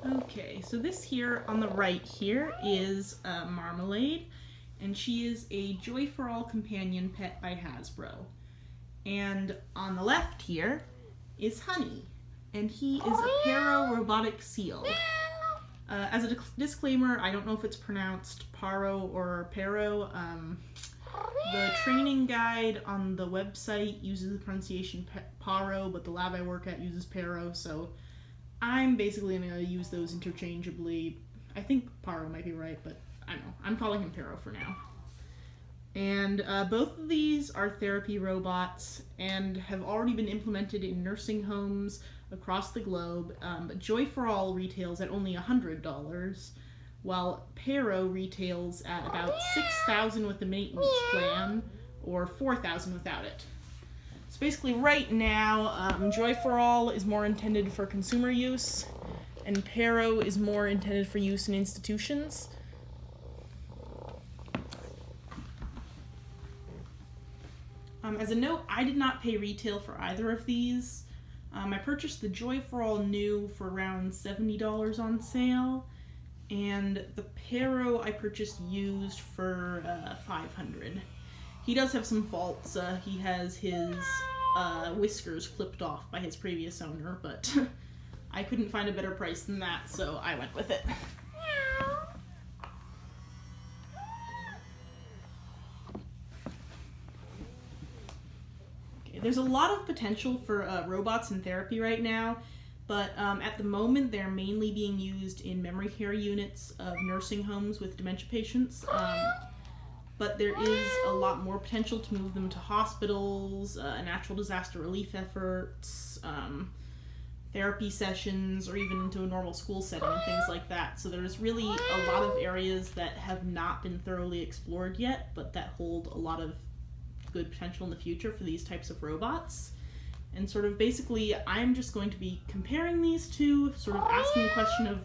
Okay, so this here on the right here is Marmalade, and she is a Joy for All companion pet by Hasbro. And on the left here is Honey, and he is a Paro robotic seal. As a disclaimer, I don't know if it's pronounced Paro or Paro. The training guide on the website uses the pronunciation Paro, but the lab I work at uses Paro, so I'm basically going to use those interchangeably. I think Paro might be right, but I don't know. I'm calling him Paro for now. And both of these are therapy robots and have already been implemented in nursing homes across the globe. But Joy for All retails at only $100, while Paro retails at about $6,000 with the maintenance plan, or $4,000 without it. So basically right now, Joy for All is more intended for consumer use, and Paro is more intended for use in institutions. As a note, I did not pay retail for either of these. I purchased the Joy for All new for around $70 on sale, and the Paro I purchased used for $500. He does have some faults. He has his whiskers clipped off by his previous owner, but I couldn't find a better price than that, so I went with it. There's a lot of potential for robots in therapy right now, but at the moment they're mainly being used in memory care units of nursing homes with dementia patients. But there is a lot more potential to move them to hospitals, natural disaster relief efforts, therapy sessions, or even into a normal school setting and things like that. So there's really a lot of areas that have not been thoroughly explored yet, but that hold a lot of good potential in the future for these types of robots. And sort of basically I'm just going to be comparing these two, sort of asking the question of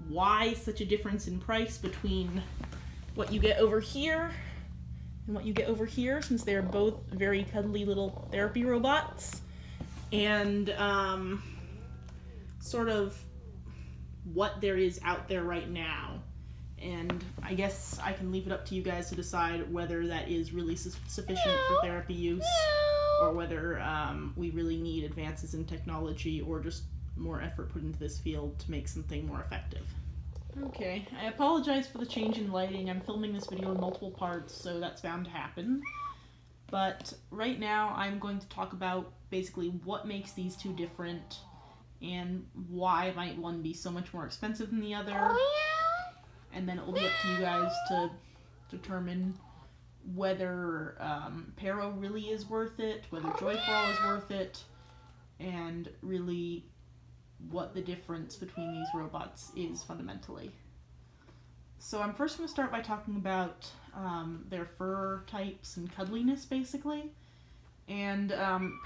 why such a difference in price between what you get over here and what you get over here, since they're both very cuddly little therapy robots, and sort of what there is out there right now. And I guess I can leave it up to you guys to decide whether that is really sufficient for therapy use, or whether we really need advances in technology or just more effort put into this field to make something more effective. Okay, I apologize for the change in lighting. I'm filming this video in multiple parts, so that's bound to happen. But right now I'm going to talk about basically what makes these two different and why might one be so much more expensive than the other. And then it will be up to you guys to determine whether Paro really is worth it, whether Joy for All is worth it, and really what the difference between these robots is fundamentally. So I'm first going to start by talking about their fur types and cuddliness, basically. And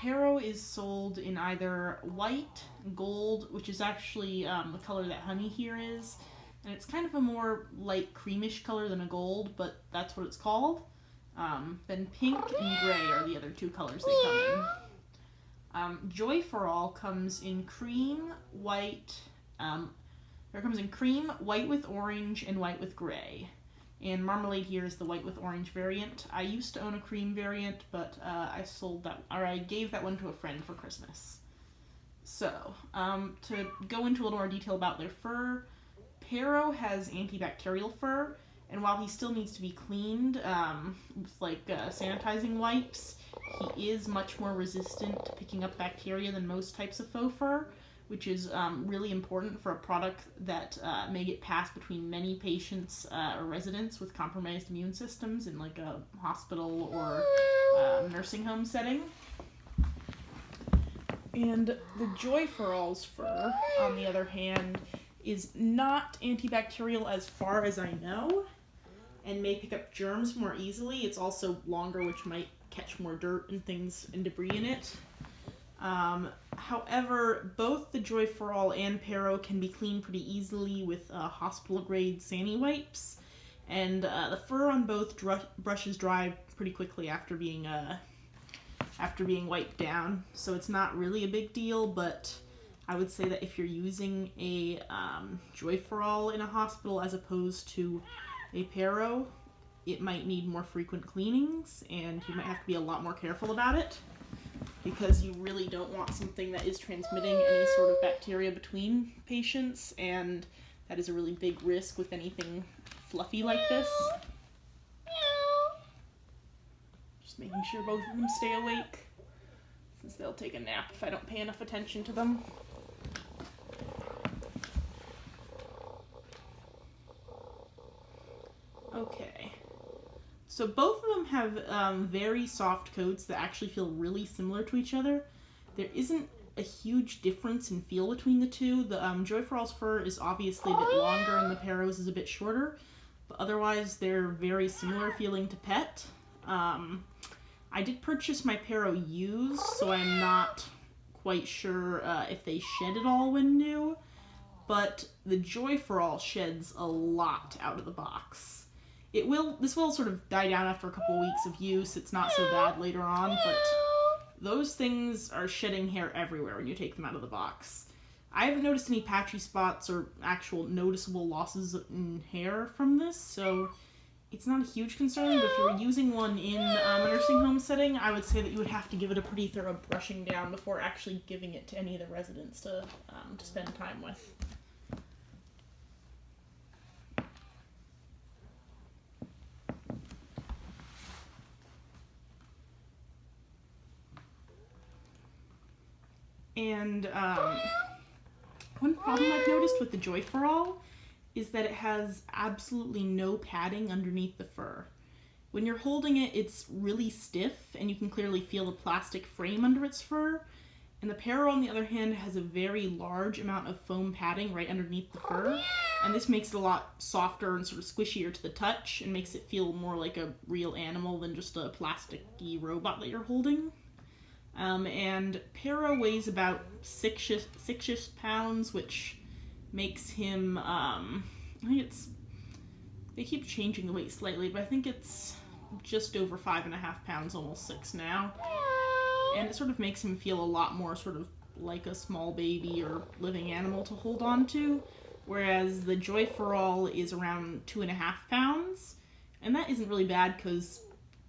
Paro is sold in either white, gold, which is actually the color that Honey here is, and it's kind of a more light creamish color than a gold, but that's what it's called. Then pink and gray are the other two colors they come in. Joy for All comes in cream, white, white with orange, and white with gray. And Marmalade here is the white with orange variant. I used to own a cream variant, but I gave that one to a friend for Christmas. So, to go into a little more detail about their fur, Paro has antibacterial fur, and while he still needs to be cleaned with sanitizing wipes, he is much more resistant to picking up bacteria than most types of faux fur, which is really important for a product that may get passed between many patients or residents with compromised immune systems in like a hospital or nursing home setting. And the Joy for All's fur, on the other hand, is not antibacterial as far as I know, and may pick up germs more easily. It's also longer, which might catch more dirt and things and debris in it. However, both the Joy for All and Paro can be cleaned pretty easily with hospital-grade Sani wipes, and the fur on both brushes dry pretty quickly after being wiped down, so it's not really a big deal, but I would say that if you're using a Joy for All in a hospital as opposed to a Paro, it might need more frequent cleanings, and you might have to be a lot more careful about it, because you really don't want something that is transmitting any sort of bacteria between patients, and that is a really big risk with anything fluffy like this. Just making sure both of them stay awake, since they'll take a nap if I don't pay enough attention to them. Okay. So both of them have very soft coats that actually feel really similar to each other. There isn't a huge difference in feel between the two. The Joy for All's fur is obviously a bit longer and the Paro's is a bit shorter, but otherwise they're very similar feeling to Pet. I did purchase my Paro used, so I'm not quite sure if they shed at all when new, but the Joy for All sheds a lot out of the box. This will sort of die down after a couple weeks of use. It's not so bad later on, but those things are shedding hair everywhere when you take them out of the box. I haven't noticed any patchy spots or actual noticeable losses in hair from this, so it's not a huge concern, but if you're using one in a nursing home setting, I would say that you would have to give it a pretty thorough brushing down before actually giving it to any of the residents to spend time with. And one problem I've noticed with the Joy for All is that it has absolutely no padding underneath the fur. When you're holding it, it's really stiff, and you can clearly feel the plastic frame under its fur. And the Paro, on the other hand, has a very large amount of foam padding right underneath the fur, and this makes it a lot softer and sort of squishier to the touch, and makes it feel more like a real animal than just a plasticky robot that you're holding. And Paro weighs about 6-ish pounds, which makes him, I think they keep changing the weight slightly, but I think it's just over 5.5 pounds, almost 6 now. And it sort of makes him feel a lot more sort of like a small baby or living animal to hold on to, whereas the Joy for All is around 2.5 pounds, and that isn't really bad because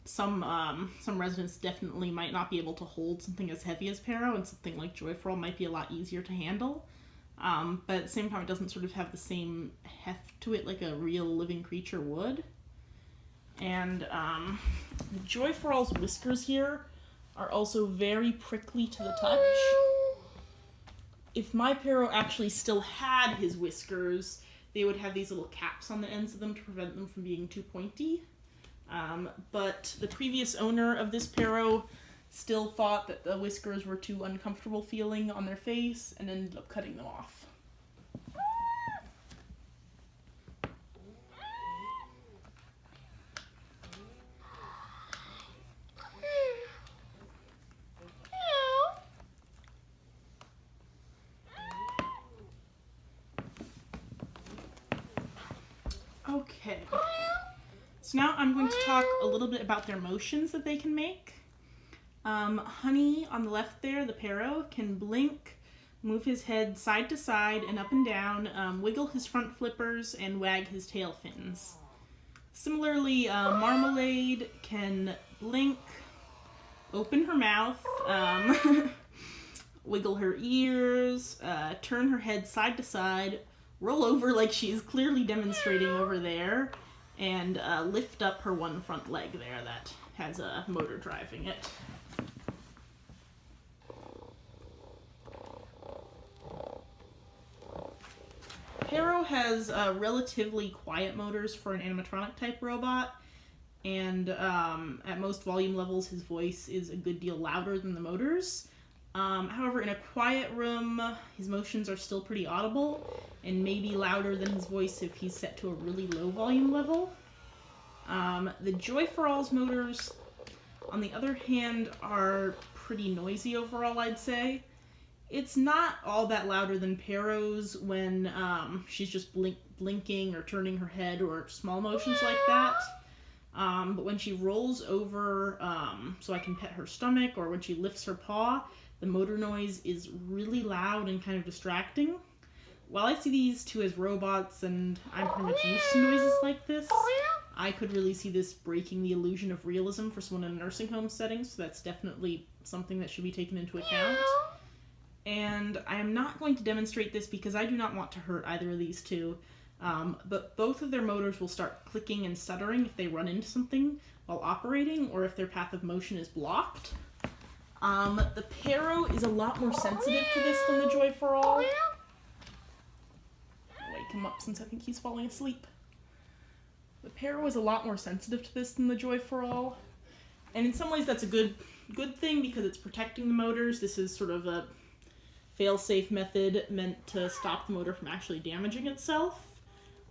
some residents definitely might not be able to hold something as heavy as Paro, and something like Joy for All might be a lot easier to handle. But at the same time, it doesn't sort of have the same heft to it like a real living creature would. And the Joy for All's whiskers here are also very prickly to the touch. If my Paro actually still had his whiskers, they would have these little caps on the ends of them to prevent them from being too pointy. But the previous owner of this Paro still thought that the whiskers were too uncomfortable feeling on their face and ended up cutting them off. Okay. So now I'm going to talk a little bit about their motions that they can make. Honey, on the left there, the Paro, can blink, move his head side to side and up and down, wiggle his front flippers, and wag his tail fins. Similarly, Marmalade can blink, open her mouth, wiggle her ears, turn her head side to side, roll over like she's clearly demonstrating over there, and lift up her one front leg there that has a motor driving it. Paro has relatively quiet motors for an animatronic type robot, and at most volume levels his voice is a good deal louder than the motors. However, in a quiet room, his motions are still pretty audible, and maybe louder than his voice if he's set to a really low volume level. The Joy for All's motors, on the other hand, are pretty noisy overall, I'd say. It's not all that louder than Paro's when she's just blinking or turning her head or small motions like that. But when she rolls over so I can pet her stomach, or when she lifts her paw, the motor noise is really loud and kind of distracting. While I see these two as robots and I'm pretty much used to noises like this, I could really see this breaking the illusion of realism for someone in a nursing home setting, so that's definitely something that should be taken into account. And I am not going to demonstrate this because I do not want to hurt either of these two, but both of their motors will start clicking and stuttering if they run into something while operating or if their path of motion is blocked. The Paro is a lot more sensitive to this than the Joy for All. Wake him up since I think he's falling asleep. The Paro is a lot more sensitive to this than the Joy for All, and in some ways that's a good thing because it's protecting the motors. This is sort of a fail-safe method meant to stop the motor from actually damaging itself.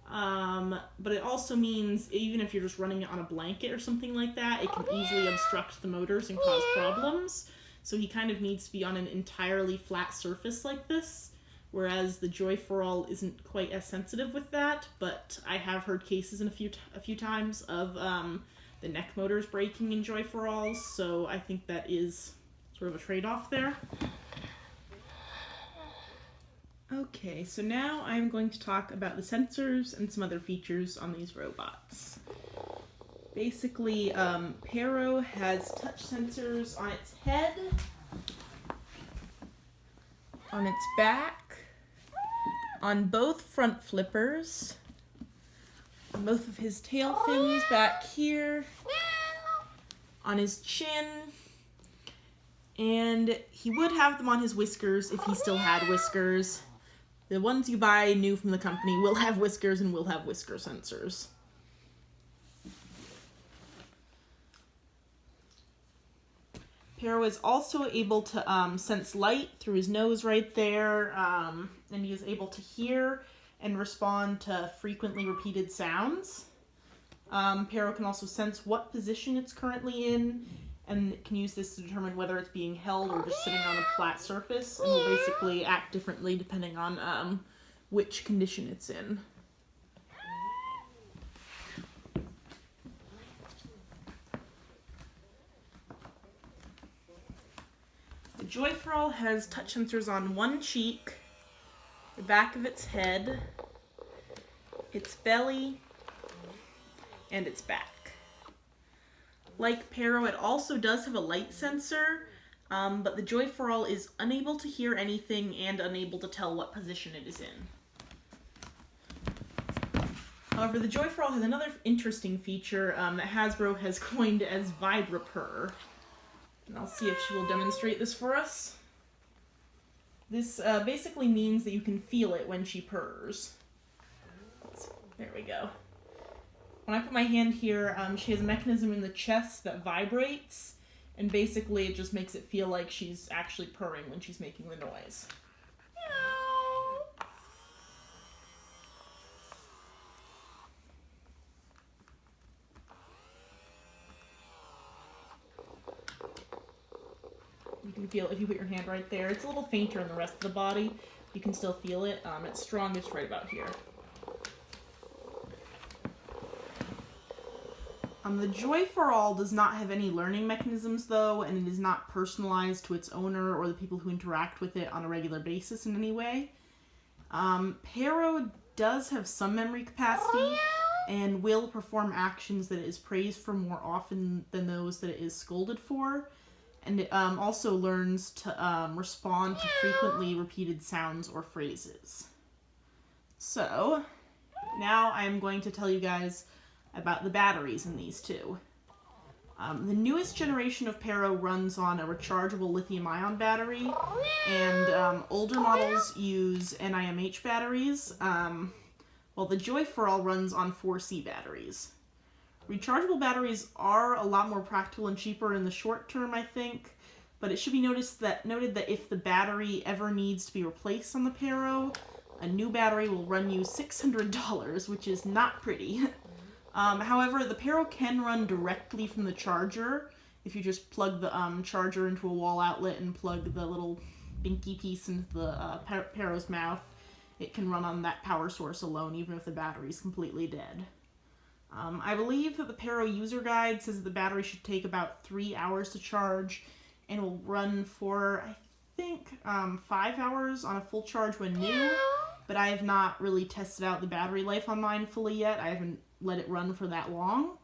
But it also means even if you're just running it on a blanket or something like that, it can easily obstruct the motors and cause problems. So he kind of needs to be on an entirely flat surface like this, whereas the Joy for All isn't quite as sensitive with that, but I have heard cases in a few times of the neck motors breaking in Joy for Alls, so I think that is sort of a trade-off there. Okay, so now I'm going to talk about the sensors and some other features on these robots. Basically, Paro has touch sensors on its head, on its back, on both front flippers, on both of his tail fins back here, on his chin, and he would have them on his whiskers if he still had whiskers. The ones you buy new from the company will have whiskers and will have whisker sensors. Paro is also able to sense light through his nose right there, and he is able to hear and respond to frequently repeated sounds. Paro can also sense what position it's currently in, and can use this to determine whether it's being held or just sitting on a flat surface, and will basically act differently depending on which condition it's in. The Joy for All has touch sensors on one cheek, the back of its head, its belly, and its back. Like Paro, it also does have a light sensor, but the Joy for All is unable to hear anything and unable to tell what position it is in. However, the Joy for All has another interesting feature that Hasbro has coined as VibraPurr. And I'll see if she will demonstrate this for us. This basically means that you can feel it when she purrs. There we go. When I put my hand here, she has a mechanism in the chest that vibrates, and basically it just makes it feel like she's actually purring when she's making the noise. You can feel, if you put your hand right there, it's a little fainter in the rest of the body. You can still feel it. It's strongest right about here. The Joy for All does not have any learning mechanisms, though, and it is not personalized to its owner or the people who interact with it on a regular basis in any way. Paro does have some memory capacity and will perform actions that it is praised for more often than those that it is scolded for, and it also learns to respond to frequently repeated sounds or phrases. So, now I'm going to tell you guys about the batteries in these two. The newest generation of Paro runs on a rechargeable lithium-ion battery, and older models use NIMH batteries, while the Joy for All runs on 4C batteries. Rechargeable batteries are a lot more practical and cheaper in the short term, I think, but it should be noted that if the battery ever needs to be replaced on the Paro, a new battery will run you $600, which is not pretty. However, the Paro can run directly from the charger. If you just plug the charger into a wall outlet and plug the little binky piece into the Paro's mouth, it can run on that power source alone, even if the battery's completely dead. I believe that the Paro user guide says that the battery should take about 3 hours to charge and will run for, I 5 hours on a full charge when new, but I have not really tested out the battery life on mine fully yet. I haven't let it run for that long.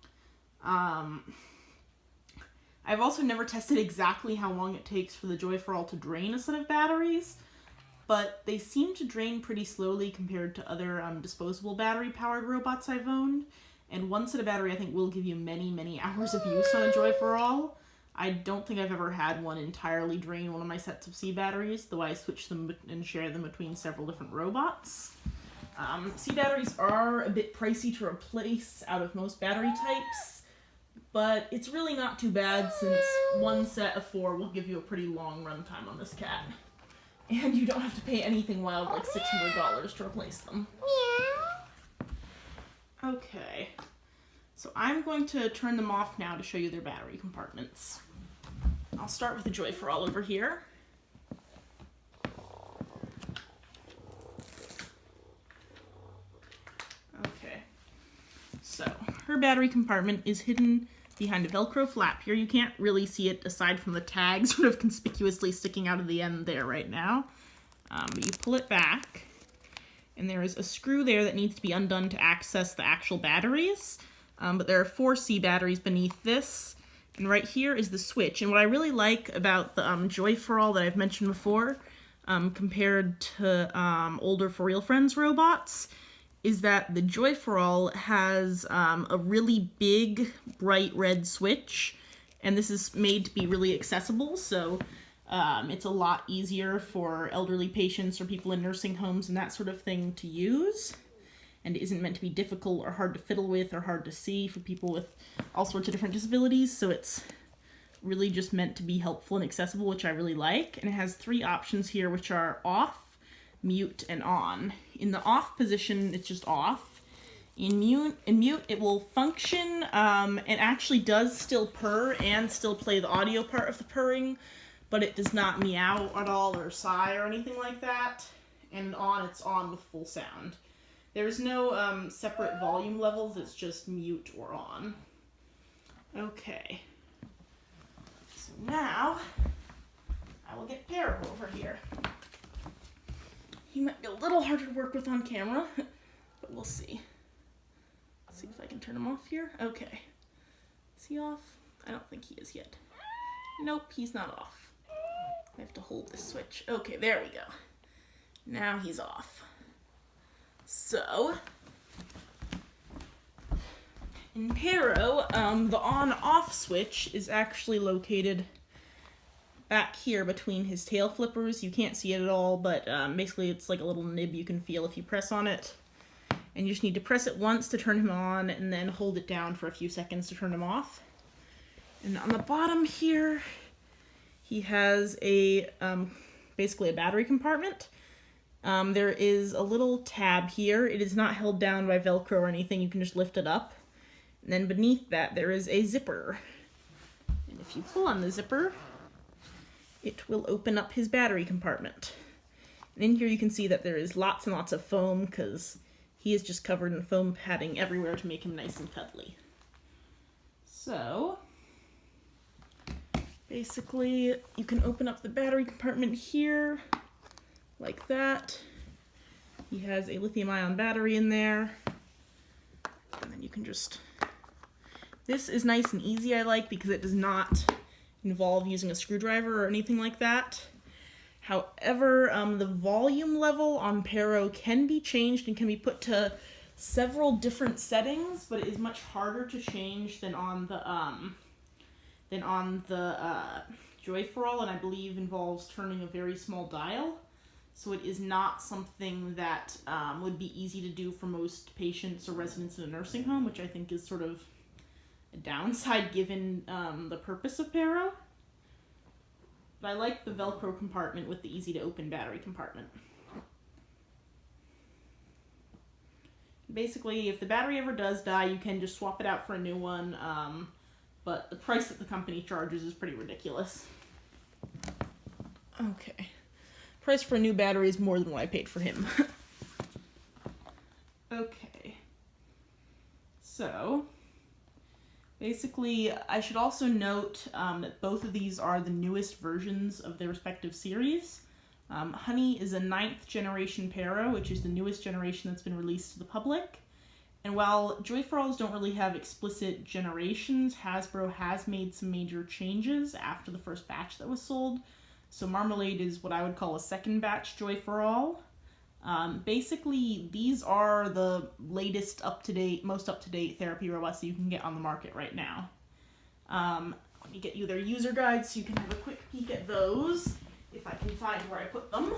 I've also never tested exactly how long it takes for the Joy For All to drain a set of batteries, but they seem to drain pretty slowly compared to other disposable battery-powered robots I've owned. And one set of battery I think will give you many, many hours of use on a Joy For All. I don't think I've ever had one entirely drain one of my sets of C batteries, though I switch them and share them between several different robots. C batteries are a bit pricey to replace out of most battery types, but it's really not too bad since one set of 4 will give you a pretty long runtime on this cat. And you don't have to pay anything wild like $600 to replace them. Okay, so I'm going to turn them off now to show you their battery compartments. I'll start with the Joy For All over here. Okay, so her battery compartment is hidden behind a Velcro flap here. You can't really see it aside from the tag sort of conspicuously sticking out of the end there right now. But you pull it back, and there is a screw there that needs to be undone to access the actual batteries. But there are 4 C batteries beneath this, and right here is the switch. And what I really like about the Joy For All that I've mentioned before, compared to older For Real Friends robots, is that the Joy For All has a really big, bright red switch, and this is made to be really accessible, so it's a lot easier for elderly patients or people in nursing homes and that sort of thing to use, and it isn't meant to be difficult or hard to fiddle with or hard to see for people with all sorts of different disabilities, so it's really just meant to be helpful and accessible, which I really like. And it has 3 options here, which are off, mute, and on. In the off position, it's just off. In mute, it will function and actually does still purr and still play the audio part of the purring, but it does not meow at all or sigh or anything like that. And on, it's on with full sound. There's no separate volume levels, it's just mute or on. Okay. So now, I will get Paro over here. He might be a little harder to work with on camera, but we'll see. See if I can turn him off here. Okay. Is he off? I don't think he is yet. Nope, he's not off. I have to hold this switch. Okay, there we go. Now he's off. So, in Paro, the on-off switch is actually located back here between his tail flippers. You can't see it at all, but basically it's like a little nib you can feel if you press on it. And you just need to press it once to turn him on, and then hold it down for a few seconds to turn him off. And on the bottom here, he has a basically a battery compartment. There is a little tab here. It is not held down by Velcro or anything. You can just lift it up. And then beneath that, there is a zipper. And if you pull on the zipper, it will open up his battery compartment. And in here you can see that there is lots and lots of foam, because he is just covered in foam padding everywhere to make him nice and cuddly. So, basically, you can open up the battery compartment here, like that. He has a lithium-ion battery in there. And then you can just... This is nice and easy, I like, because it does not involve using a screwdriver or anything like that. However, the volume level on Paro can be changed and can be put to several different settings, but it is much harder to change than on the Joy For All, and I believe involves turning a very small dial. So it is not something that would be easy to do for most patients or residents in a nursing home, which I think is sort of a downside given the purpose of Paro. But I like the Velcro compartment with the easy-to-open battery compartment. Basically, if the battery ever does die, you can just swap it out for a new one, but the price that the company charges is pretty ridiculous. Okay. Price for a new battery is more than what I paid for him. Okay. So, basically, I should also note that both of these are the newest versions of their respective series. Honey is a 9th generation Paro, which is the newest generation that's been released to the public. And while Joy for Alls don't really have explicit generations, Hasbro has made some major changes after the first batch that was sold. So Marmalade is what I would call a second batch Joy for All. Basically, these are the latest up-to-date, most up-to-date therapy robots that you can get on the market right now. Let me get you their user guides so you can have a quick peek at those, if I can find where I put them.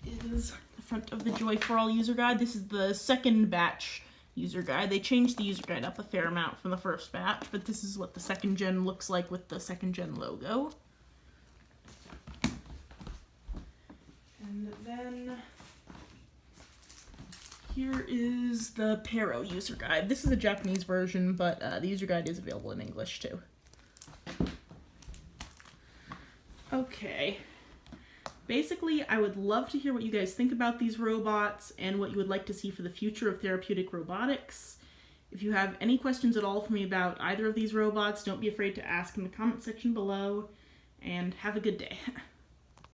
Here is the front of the Joy for All user guide. This is the second batch user guide. They changed the user guide up a fair amount from the first batch, but this is what the second gen looks like with the second gen logo. And then here is the Paro user guide. This is a Japanese version, but the user guide is available in English too. Okay. Basically, I would love to hear what you guys think about these robots and what you would like to see for the future of therapeutic robotics. If you have any questions at all for me about either of these robots, don't be afraid to ask in the comment section below, and have a good day.